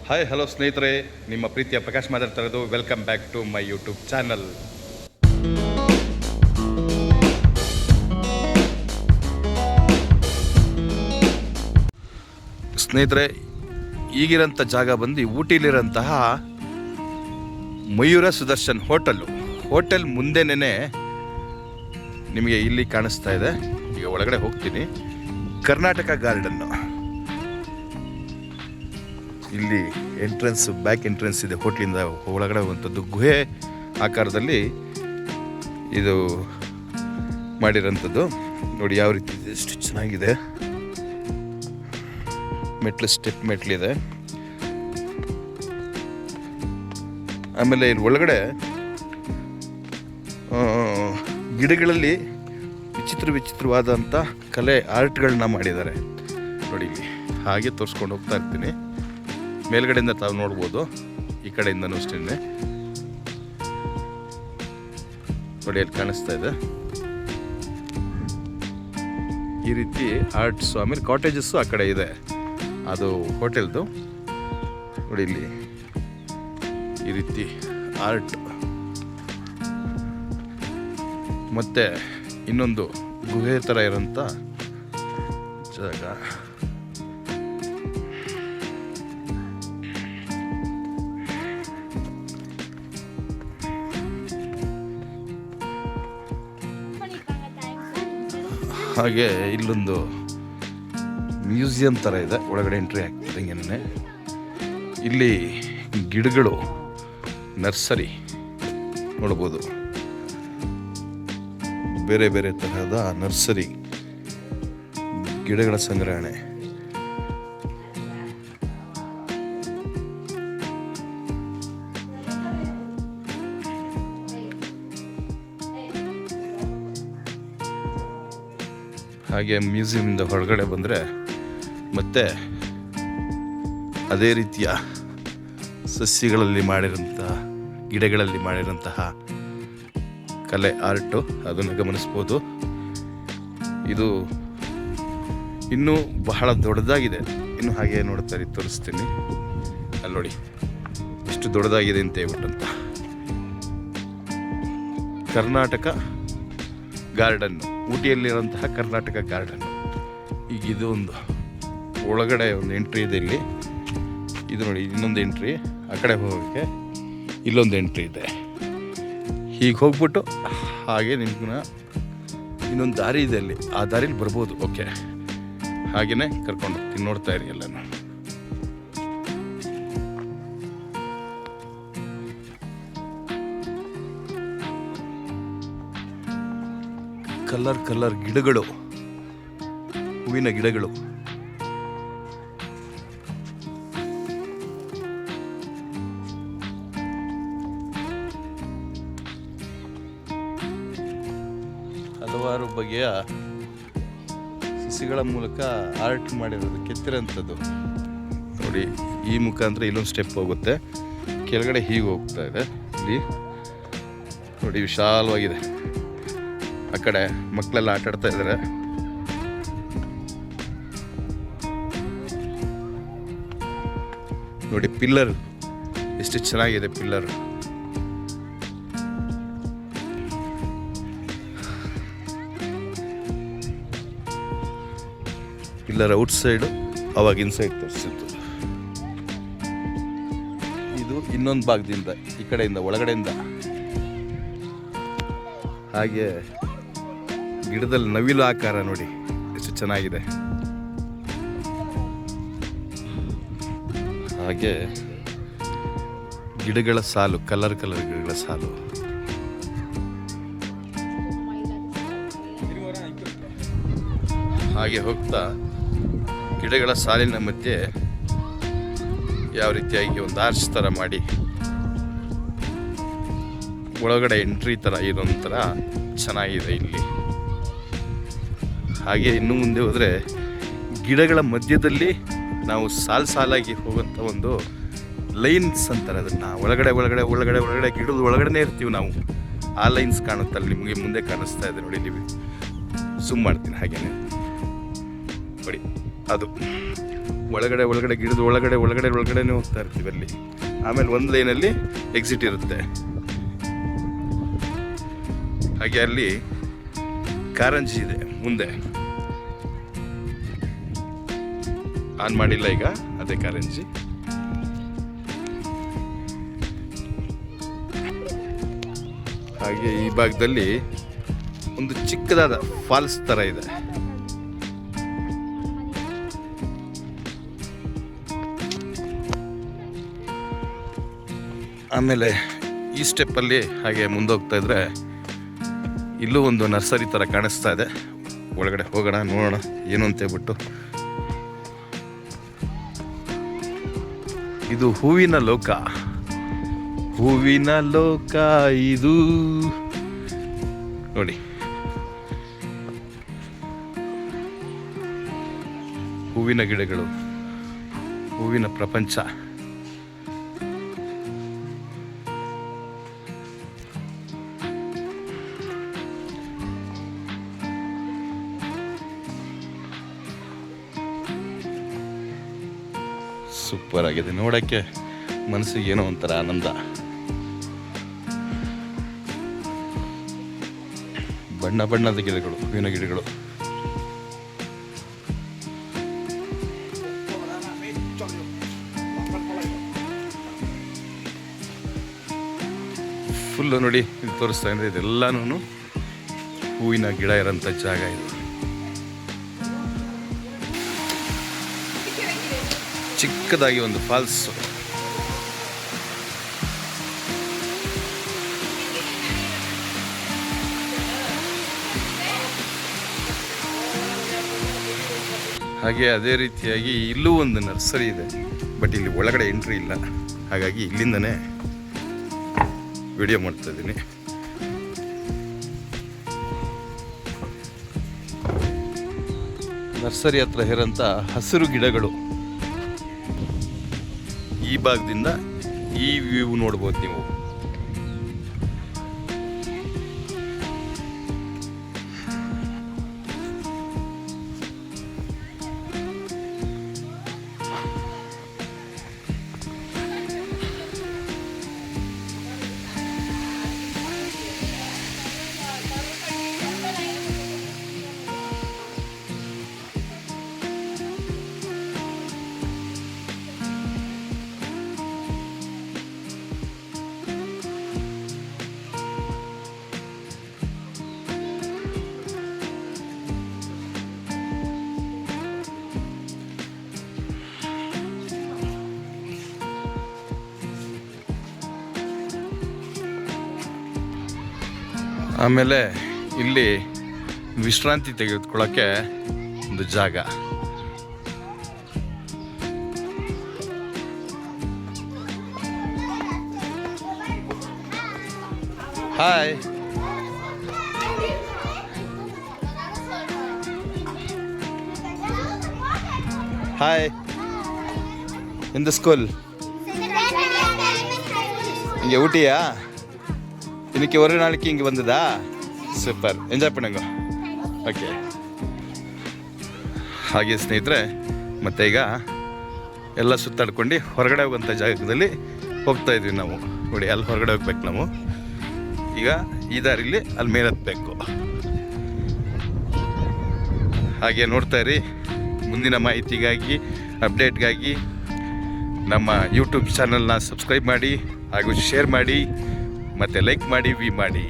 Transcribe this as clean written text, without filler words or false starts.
Hi hello ಸ್ನೇಹಿತರೆ, ನಿಮ್ಮ ಪ್ರೀತಿಯ ಪ್ರಕಾಶ್ ಮಾತಾಡ್ತಾ ಇರೋದು. Welcome back to my YouTube channel. ಸ್ನೇಹಿತರೆ, ಈಗಿರೋಂಥ ಜಾಗ ಬಂದು ಊಟಿಲಿರೋಂತಹ ಮಯೂರ ಸುದರ್ಶನ್ ಹೋಟೆಲ್ ಮುಂದೆನೇ ನಿಮಗೆ ಇಲ್ಲಿ ಕಾಣಿಸ್ತಾ ಇದೆ. ಈಗ ಒಳಗಡೆ ಹೋಗ್ತೀನಿ. ಕರ್ನಾಟಕ ಗಾರ್ಡನ್ನು ಇಲ್ಲಿ ಬ್ಯಾಕ್ ಎಂಟ್ರೆನ್ಸ್ ಇದೆ. ಹೋಟ್ಲಿಂದ ಒಳಗಡೆ ಹೋಗುವಂಥದ್ದು ಗುಹೆ ಆಕಾರದಲ್ಲಿ ಇದು ಮಾಡಿರೋಂಥದ್ದು. ನೋಡಿ ಯಾವ ರೀತಿ ಇದೆ, ಎಷ್ಟು ಚೆನ್ನಾಗಿದೆ. ಸ್ಟೆಪ್ ಮೆಟ್ಲಿದೆ. ಆಮೇಲೆ ಇಲ್ಲಿ ಒಳಗಡೆ ಗಿಡಗಳಲ್ಲಿ ವಿಚಿತ್ರವಾದಂಥ ಕಲೆ ಆರ್ಟ್ಗಳನ್ನ ಮಾಡಿದ್ದಾರೆ. ನೋಡಿ ಇಲ್ಲಿ ಹಾಗೆ ತೋರಿಸ್ಕೊಂಡು ಹೋಗ್ತಾ ಇರ್ತೀನಿ. ಮೇಲ್ಗಡೆಯಿಂದ ತಾವು ನೋಡ್ಬೋದು, ಈ ಕಡೆಯಿಂದನೂ ಅಷ್ಟೇ. ನೋಡಿ ಅಲ್ಲಿ ಕಾಣಿಸ್ತಾ ಇದೆ ಈ ರೀತಿ ಆರ್ಟ್ಸ್. ಆಮೇಲೆ ಕಾಟೇಜಸ್ಸು ಆ ಕಡೆ ಇದೆ, ಅದು ಹೋಟೆಲ್ದು. ನೋಡಿ ಇಲ್ಲಿ ಈ ರೀತಿ ಆರ್ಟ್. ಮತ್ತು ಇನ್ನೊಂದು ಗುಹೆ ಥರ ಇರೋಂಥ ಜಾಗ. ಹಾಗೆ ಇಲ್ಲೊಂದು ಮ್ಯೂಸಿಯಂ ಥರ ಇದೆ. ಒಳಗಡೆ ಎಂಟ್ರಿ ಆಗ್ತಿದ್ದಂಗೆ ಇಲ್ಲಿ ಗಿಡಗಳು, ನರ್ಸರಿ ನೋಡ್ಬೋದು. ಬೇರೆ ಬೇರೆ ತರಹದ ನರ್ಸರಿ ಗಿಡಗಳ ಸಂಗ್ರಹಣೆ. ಹಾಗೆ ಮ್ಯೂಸಿಯಮಿಂದ ಹೊರಗಡೆ ಬಂದರೆ ಮತ್ತೆ ಅದೇ ರೀತಿಯ ಸಸ್ಯಗಳಲ್ಲಿ ಮಾಡಿರೋಂತಹ, ಗಿಡಗಳಲ್ಲಿ ಮಾಡಿರೋಂತಹ ಕಲೆ ಆರ್ಟು ಅದನ್ನು ಗಮನಿಸ್ಬೋದು. ಇದು ಇನ್ನೂ ಬಹಳ ದೊಡ್ಡದಾಗಿದೆ. ಇನ್ನು ಹಾಗೆ ನೋಡ್ತಾರೆ, ತೋರಿಸ್ತೀನಿ. ಅಲ್ಲಿ ನೋಡಿ ಎಷ್ಟು ದೊಡ್ಡದಾಗಿದೆ ಅಂತ ಹೇಳ್ಬಿಟ್ಟಂತ. ಕರ್ನಾಟಕ ಗಾರ್ಡನ್ನು, ಊಟಿಯಲ್ಲಿರುವಂತಹ ಕರ್ನಾಟಕ ಗಾರ್ಡನ್ನು. ಈಗ ಇದು ಒಂದು ಒಳಗಡೆ ಒಂದು ಎಂಟ್ರಿ ಇದೆ. ಇಲ್ಲಿ ಇದು ನೋಡಿ, ಇನ್ನೊಂದು ಎಂಟ್ರಿ. ಆ ಕಡೆ ಹೋಗೋಕ್ಕೆ ಇಲ್ಲೊಂದು ಎಂಟ್ರಿ ಇದೆ. ಹೀಗೆ ಹೋಗ್ಬಿಟ್ಟು ಹಾಗೆ ನಿಮ್ಗೆ ಇನ್ನೊಂದು ದಾರಿ ಇದೆ ಅಲ್ಲಿ, ಆ ದಾರಿಲಿ ಬರ್ಬೋದು. ಓಕೆ, ಹಾಗೆಯೇ ಕರ್ಕೊಂಡು ಹೋಗ್ತೀನಿ. ನೋಡ್ತಾ ಇರಿ ಎಲ್ಲನೂ. ಕಲರ್ ಗಿಡಗಳು, ಹೂವಿನ ಗಿಡಗಳು. ಹಲವಾರು ಬಗೆಯ ಸಸಿಗಳ ಮೂಲಕ ಆರ್ಟ್ ಮಾಡಿರೋದು, ಕೆತ್ತಿರೋಂಥದ್ದು. ನೋಡಿ ಈ ಮುಖಾಂತರ ಇಲ್ಲೊಂದು ಸ್ಟೆಪ್ ಹೋಗುತ್ತೆ, ಕೆಳಗಡೆ ಹೀಗೆ ಹೋಗ್ತಾ ಇದೆ. ಇಲ್ಲಿ ನೋಡಿ ವಿಶಾಲವಾಗಿದೆ. ಆ ಕಡೆ ಮಕ್ಕಳೆಲ್ಲ ಆಟ ಆಡ್ತಾ ಇದ್ದಾರೆ. ನೋಡಿ ಪಿಲ್ಲರ್ ಎಷ್ಟು ಚೆನ್ನಾಗಿದೆ. ಪಿಲ್ಲರ್ ಔಟ್ ಸೈಡು, ಅವಾಗ ಇನ್ಸೈಡ್ ತೋರಿಸಿತ್ತು. ಇದು ಇನ್ನೊಂದು ಭಾಗದಿಂದ, ಈ ಕಡೆಯಿಂದ ಒಳಗಡೆಯಿಂದ. ಹಾಗೆ ಗಿಡದಲ್ಲಿ ನವಿಲು ಆಕಾರ ನೋಡಿ ಎಷ್ಟು ಚೆನ್ನಾಗಿದೆ. ಹಾಗೆ ಗಿಡಗಳ ಸಾಲು, ಕಲರ್ ಗಿಡಗಳ ಸಾಲು. ಹಾಗೆ ಹೋಗ್ತಾ ಗಿಡಗಳ ಸಾಲಿನ ಮಧ್ಯೆ ಯಾವ ರೀತಿಯಾಗಿ ಒಂದು ಆರ್ಚ್ ಥರ ಮಾಡಿ ಒಳಗಡೆ ಎಂಟ್ರಿ ಥರ ಇರೋಂಥರ ಚೆನ್ನಾಗಿದೆ ಇಲ್ಲಿ. ಹಾಗೆ ಇನ್ನು ಮುಂದೆ ಹೋದರೆ ಗಿಡಗಳ ಮಧ್ಯದಲ್ಲಿ ನಾವು ಸಾಲಾಗಿ ಹೋಗುವಂಥ ಒಂದು ಲೈನ್ಸ್ ಅಂತಾರೆ ಅದನ್ನು. ಒಳಗಡೆ ಗಿಡದ ಒಳಗಡೆ ಇರ್ತೀವಿ ನಾವು. ಆ ಲೈನ್ಸ್ ಕಾಣುತ್ತಲ್ಲ ನಿಮಗೆ ಮುಂದೆ ಕಾಣಿಸ್ತಾ ಇದೆ ನೋಡಿ. ನೀವು ಝೂಮ್ ಮಾಡ್ತೀನಿ ಹಾಗೇನೆ ನೋಡಿ. ಅದು ಒಳಗಡೆ ಗಿಡದ ಒಳಗಡೆನೇ ಹೋಗ್ತಾ ಇರ್ತೀವಿ ಅಲ್ಲಿ. ಆಮೇಲೆ ಒಂದು ಲೈನಲ್ಲಿ ಎಕ್ಸಿಟ್ ಇರುತ್ತೆ. ಹಾಗೆ ಅಲ್ಲಿ ಕಾರಂಜಿ ಇದೆ ಮುಂದೆ, ಆನ್ ಮಾಡಿಲ್ಲ ಈಗ, ಅದೇ ಕಾರಂಜಿ. ಹಾಗೆ ಈ ಭಾಗದಲ್ಲಿ ಒಂದು ಚಿಕ್ಕದಾದ ಫಾಲ್ಸ್ ಥರ ಇದೆ. ಆಮೇಲೆ ಈ ಸ್ಟೆಪ್ಪಲ್ಲಿ ಹಾಗೆ ಮುಂದೋಗ್ತಾ ಇದ್ರೆ ಇಲ್ಲೂ ಒಂದು ನರ್ಸರಿ ಥರ ಕಾಣಿಸ್ತಾ ಇದೆ. ಒಳಗಡೆ ಹೋಗೋಣ, ನೋಡೋಣ ಏನು ಅಂತ ಹೇಳ್ಬಿಟ್ಟು. ಇದು ಹೂವಿನ ಲೋಕ ಇದು ನೋಡಿ. ಹೂವಿನ ಗಿಡಗಳು, ಹೂವಿನ ಪ್ರಪಂಚ. ಸೂಪರ್ ಆಗಿದೆ, ನೋಡೋಕ್ಕೆ ಮನಸ್ಸಿಗೆ ಏನೋ ಒಂಥರ ಆನಂದ. ಬಣ್ಣ ಬಣ್ಣದ ಗಿಡಗಳು, ಹೂವಿನ ಗಿಡಗಳು. ಫುಲ್ಲು ನೋಡಿ, ಇದು ತೋರಿಸ್ತಾ ಇದ್ರೆ ಇದೆಲ್ಲನೂ ಹೂವಿನ ಗಿಡ ಇರೋಂಥ ಜಾಗ ಇದು. ಚಿಕ್ಕದಾಗಿ ಒಂದು ಫಾಲ್ಸ್. ಹಾಗೆ ಅದೇ ರೀತಿಯಾಗಿ ಇಲ್ಲೂ ಒಂದು ನರ್ಸರಿ ಇದೆ, ಬಟ್ ಇಲ್ಲಿ ಒಳಗಡೆ ಎಂಟ್ರಿ ಇಲ್ಲ. ಹಾಗಾಗಿ ಇಲ್ಲಿಂದನೇ ವಿಡಿಯೋ ಮಾಡ್ತಾ ಇದ್ದೀನಿ. ನರ್ಸರಿ ಹತ್ರ ಇರೋಂಥ ಹಸಿರು ಗಿಡಗಳು. ಈ ಭಾಗದಿಂದ ಈ ವ್ಯೂ ನೋಡ್ಬೋದು ನೀವು. ಆಮೇಲೆ ಇಲ್ಲಿ ವಿಶ್ರಾಂತಿ ತೆಗೆದುಕೊಳ್ಳೋಕ್ಕೆ ಒಂದು ಜಾಗ. Hi, hi. இந்த ஸ்கூல் இங்கே ஊட்டியா? இன்னைக்கு ஒரு நாளைக்கு இங்கே வந்ததா? ಸೂಪರ್, ಎಂಜಾಯ್ ಪಣ್ಣಂಗ. ಓಕೆ. ಹಾಗೆ ಸ್ನೇಹಿತರೆ, ಮತ್ತೆ ಈಗ ಎಲ್ಲ ಸುತ್ತಾಡ್ಕೊಂಡು ಹೊರಗಡೆ ಹೋಗುವಂಥ ಜಾಗದಲ್ಲಿ ಹೋಗ್ತಾ ಇದ್ವಿ ನಾವು. ನೋಡಿ, ಅಲ್ಲಿ ಹೊರಗಡೆ ಹೋಗ್ಬೇಕು ನಾವು. ಈಗ ಈ ದಾರಿಲಿ ಅಲ್ಲಿ ಮೇಲೆ ಹತ್ತಬೇಕು. ಹಾಗೆ ನೋಡ್ತಾ ಇರಿ. ಮುಂದಿನ ಮಾಹಿತಿಗಾಗಿ, ಅಪ್ಡೇಟ್ಗಾಗಿ ನಮ್ಮ ಯೂಟ್ಯೂಬ್ ಚಾನಲ್ನ ಸಬ್ಸ್ಕ್ರೈಬ್ ಮಾಡಿ ಹಾಗೂ ಶೇರ್ ಮಾಡಿ ಮತ್ತು ಲೈಕ್ ಮಾಡಿ, ವಿ ಮಾಡಿ.